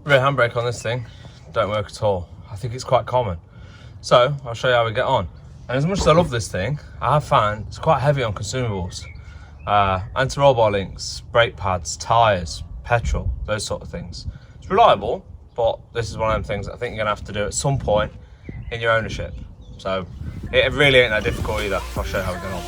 Rear handbrake on this thing don't work at all. I think it's quite common. So I'll show you how we get on. And as much as I love this thing, I have found it's quite heavy on consumables. Anti-roll bar links, brake pads, tyres, petrol, those sort of things. It's reliable, but this is one of them things I think you're gonna have to do at some point in your ownership. So it really ain't that difficult either. I'll show you how we get on.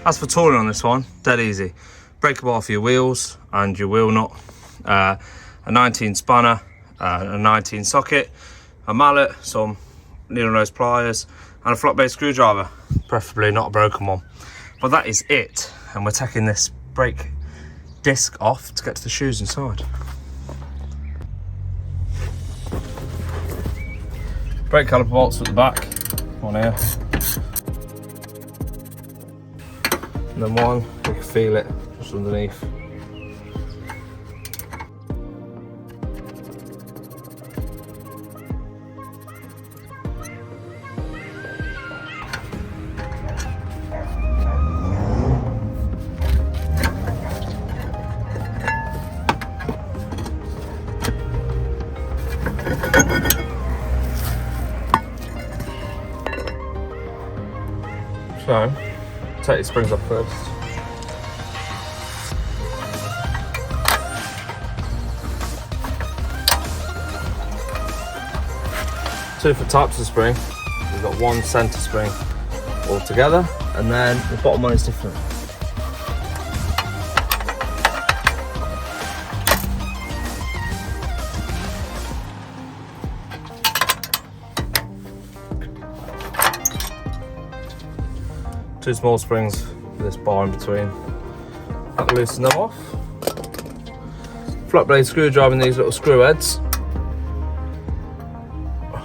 As for tooling on this one, dead easy. Breaker bar for your wheels and your wheel nut, a 19 spanner, a 19 socket, a mallet, some needle nose pliers, and a flat base screwdriver, preferably not a broken one. But that is it, and we're taking this brake disc off to get to the shoes inside. Brake caliper bolts at the back, one here. And then one, you can feel it just underneath. So, take your springs off first. Two different types of spring. We've got one centre spring all together, and then the bottom one is different. Two small springs with this bar in between. That'll loosen them off. Flat blade screwdriver in these little screw heads.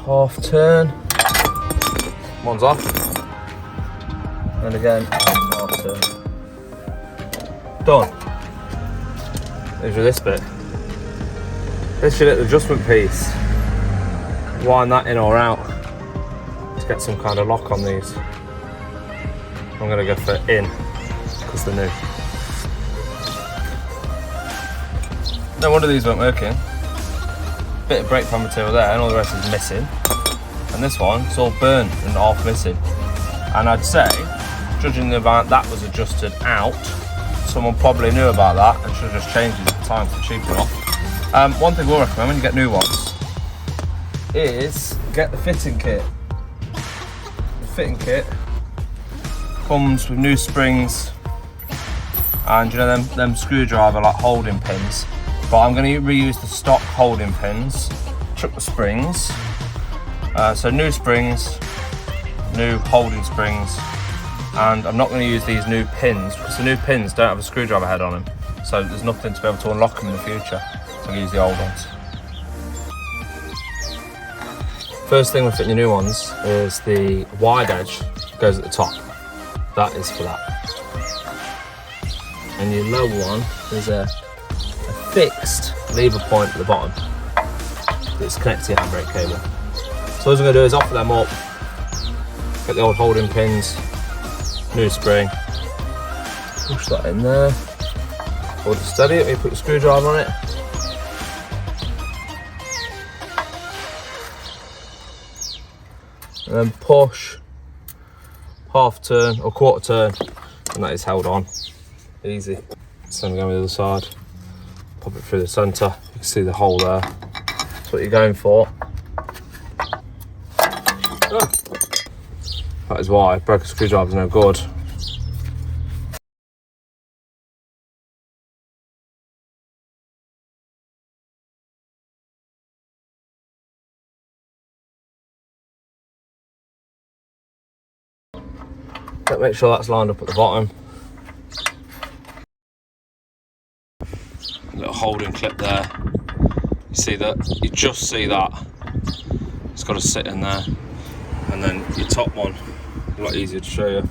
Half turn. One's off. And again, half turn. Done. Leaves you this bit. This is your little adjustment piece. Wind that in or out to get some kind of lock on these. I'm going to go for in because they're new. No wonder these weren't working. Bit of brake pad material there and all the rest is missing. And this one, it's all burnt and half missing. And I'd say, judging the amount that was adjusted out, someone probably knew about that and should have just changed it at the time for cheap enough. One thing we'll recommend when you get new ones is get the fitting kit. The fitting kit comes with new springs and you know them screwdriver like holding pins, but I'm going to reuse the stock holding pins, chuck the springs, so new springs, new holding springs, and I'm not going to use these new pins because the new pins don't have a screwdriver head on them, so there's nothing to be able to unlock them in the future, so I'm going to use the old ones. First thing with fitting your new ones is the wide edge goes at the top. That is for that. And your lower one, there's a fixed lever point at the bottom that's connected to your handbrake cable. So what I'm going to do is offer them up, get the old holding pins, new spring, push that in there, hold it steady, you put the screwdriver on it. And then push, half turn or quarter turn, and that is held on. Easy. Same again with the other side. Pop it through the centre. You can see the hole there. That's what you're going for. Oh. That is why broken screwdriver is no good. Make sure that's lined up at the bottom. Little holding clip there. You see that? You just see that. It's got to sit in there. And then your top one, a lot easier to show you.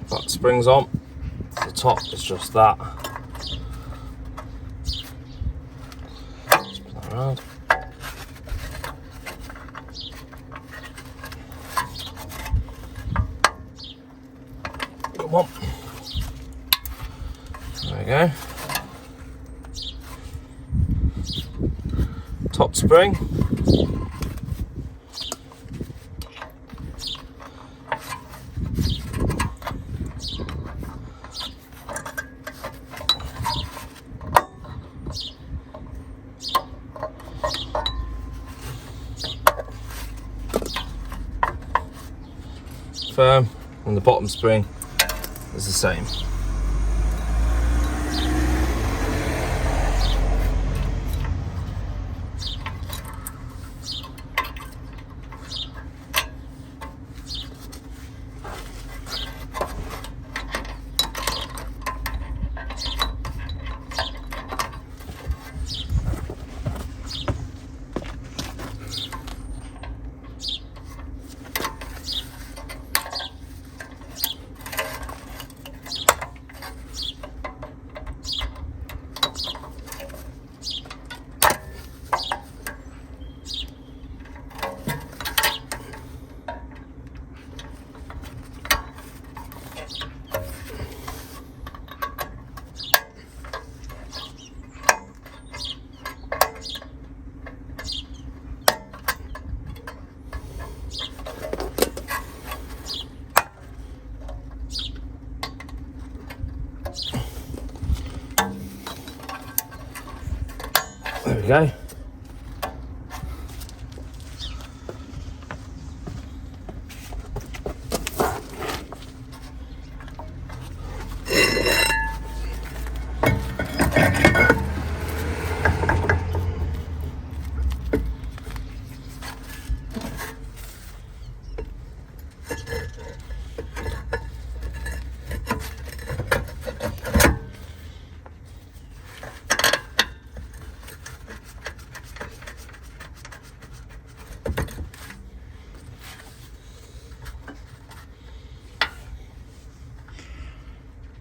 That springs on. The top is just that. Just around. Come on. There we go. Top spring. Firm, and the bottom spring is the same. There we go.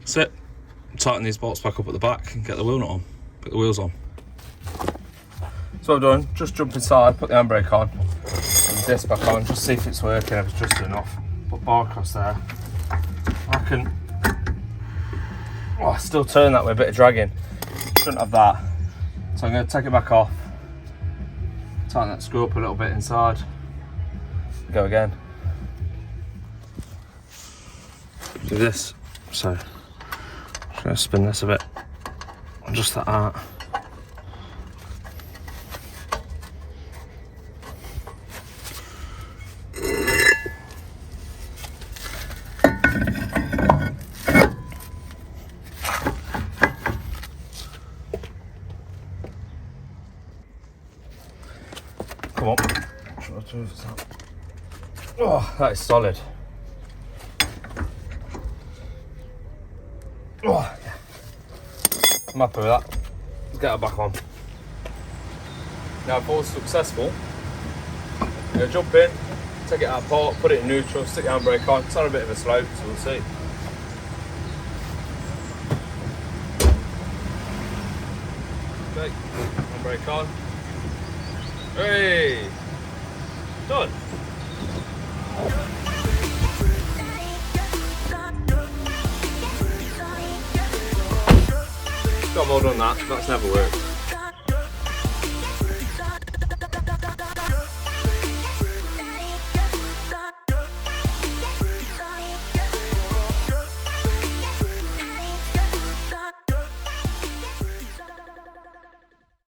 That's it. Tighten these bolts back up at the back and get the wheel nut on, put the wheels on. So I've done, just jump inside, put the handbrake on, and the disc back on, just see if it's working, if it's just enough. Put bar across there. I can, oh, still turn that with a bit of dragging. Shouldn't have that. So I'm going to take it back off, tighten that screw up a little bit inside, go again. Do this, so. I'm going to spin this a bit, just like that. Come on. Oh, that is solid. Oh, yeah. I'm happy with that. Let's get it back on. Now, if all successful, I'm going to jump in, take it out of port, put it in neutral, stick the handbrake on. It's on a bit of a slope, so we'll see. Okay, handbrake on. Hey! Done! Got more done that, that's never worked.